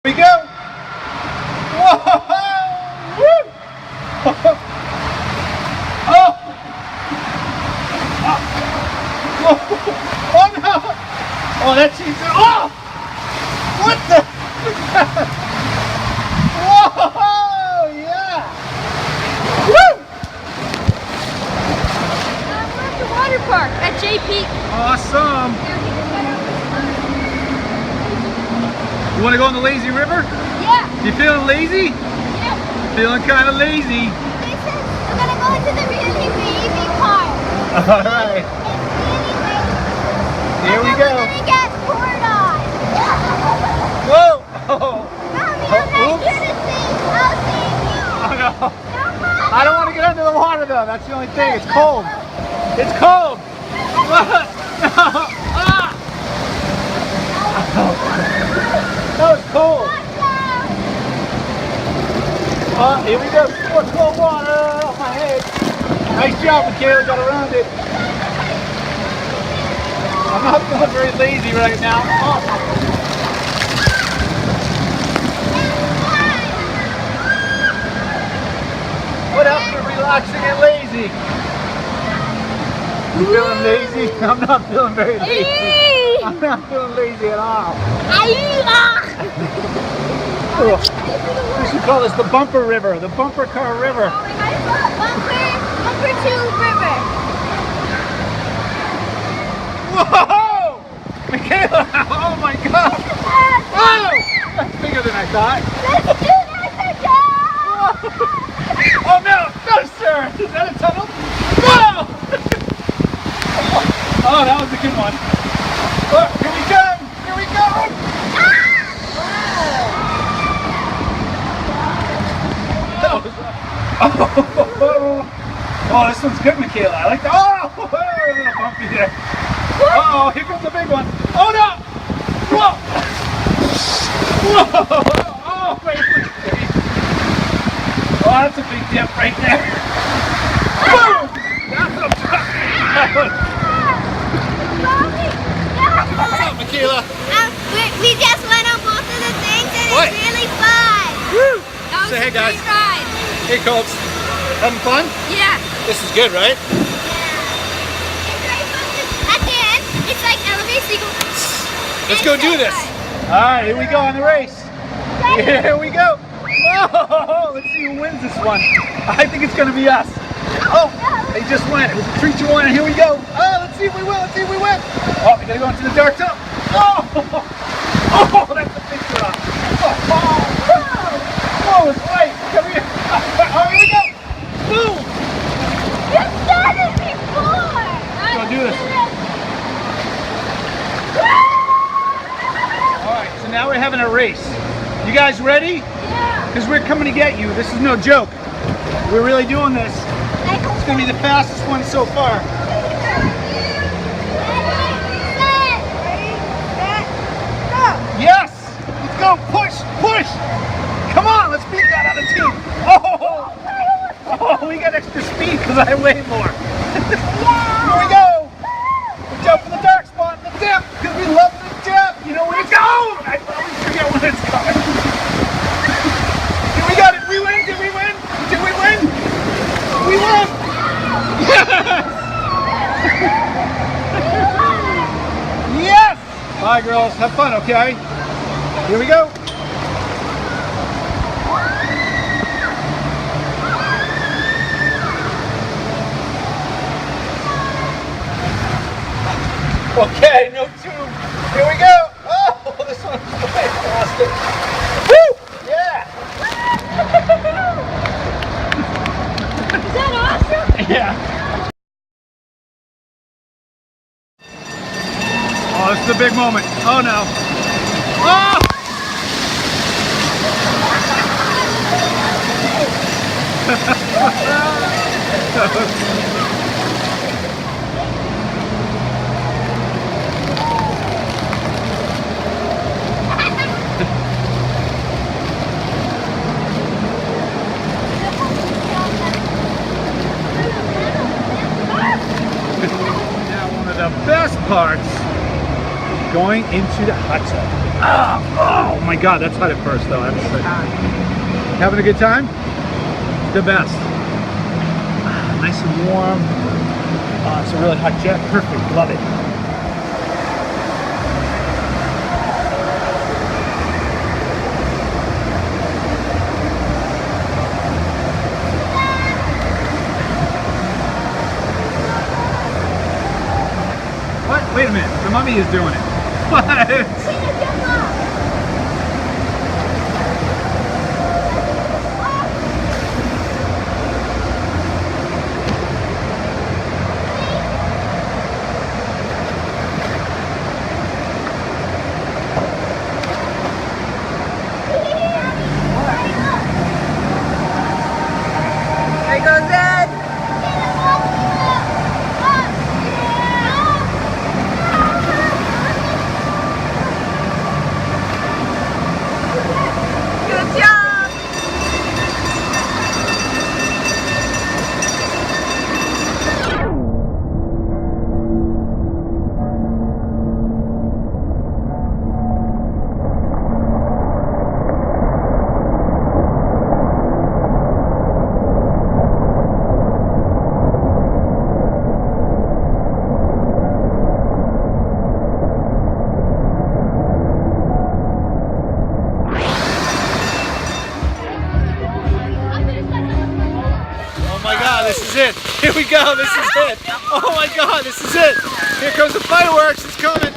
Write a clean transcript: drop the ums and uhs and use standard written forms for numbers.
We go! Whoa! Woo! Oh! Oh! Oh no! Oh, that cheese! Oh! What the? Whoa! Yeah! Woo! We're at the water park at JP. Awesome! You want to go on the lazy river? Yeah. You feeling lazy? Yeah. Feeling kind of lazy. They said we're gonna go into the really baby part. All right. Here we go. We're gonna get poured on. Whoa! Oh, Mommy, I'm not here to sing. I'll sing you. oh no. No, Mommy. I don't want to get under the water though. That's the only thing. It's cold. It's cold. What? No. Ah. No, it's cold. Oh, here we go. More cold water off my head. Nice job, Michaela. Got around it. I'm not feeling very lazy right now. Oh. What else for relaxing and lazy? You feeling lazy? I'm not feeling very lazy. I'm not feeling lazy at all. Oh, we should call this the bumper river, the bumper car river. Bumper to river. Whoa! Michaela! Oh my god! Oh! That's bigger than I thought. Let's do this again! Oh no! No sir! Is that a tunnel? No! Oh, that was a good one. Oh, here we go! Here we go! Oh, this one's good, Michaela. I like that. Oh, a little bumpy there. Uh oh, here comes the big one. Oh no! Whoa! Whoa! Oh, wait, wait. Oh, that's a big dip right there. Boom! That's a What's up, Michaela? We just went on both of the things and What? it's really fun. Woo! That was Say hey, a guys. great ride. Hey, Colts. Having fun? Yeah. This is good, right? It's very fun. At the end, it's like elevator, so you go. Let's go do this. All right, here we go on the race. Here we go. Oh, let's see who wins this one. I think it's going to be us. Oh, they just went. It was a 3-2-1, and here we go. Oh, let's see if we win. Let's see if we win. Oh, we got to go into the dark tunnel. Oh, oh, that's a big drop. Oh, it's right. Come here. Oh, here we go. Boom. You started before. Let's go do this. All right, so now we're having a race. You guys ready? Yeah. Because we're coming to get you. This is no joke. We're really doing this. It's going to be the fastest one so far. Yes! Let's go! Push! Push! Come on! Let's beat that other team! Oh! Oh, we got extra speed because I weigh more. Here we go! Watch out for the dark spot in the dip because we love the dip! You know where it's going! I always forget when it's coming. Here we got it! We win! Did we win? Did we win? We won! Yes! Yes! Bye, girls. Have fun, okay? Here we go. Okay, no tube. Here we go. Oh, this one's way faster. Woo! Yeah. Is that awesome? Yeah. Oh, this is a big moment. Oh no. Oh! Now one of the best parts, going into the hot tub. Oh, oh. Oh my God, that's hot at first though. Having a good time? The best. Nice and warm. Oh, it's a really hot jet. Perfect. Love it. What? Wait a minute. The mummy is doing it. What? There goes Ed. Good job. Oh my God, this is it. Here we go, this is it. Oh my God, this is it. Here comes the fireworks, it's coming.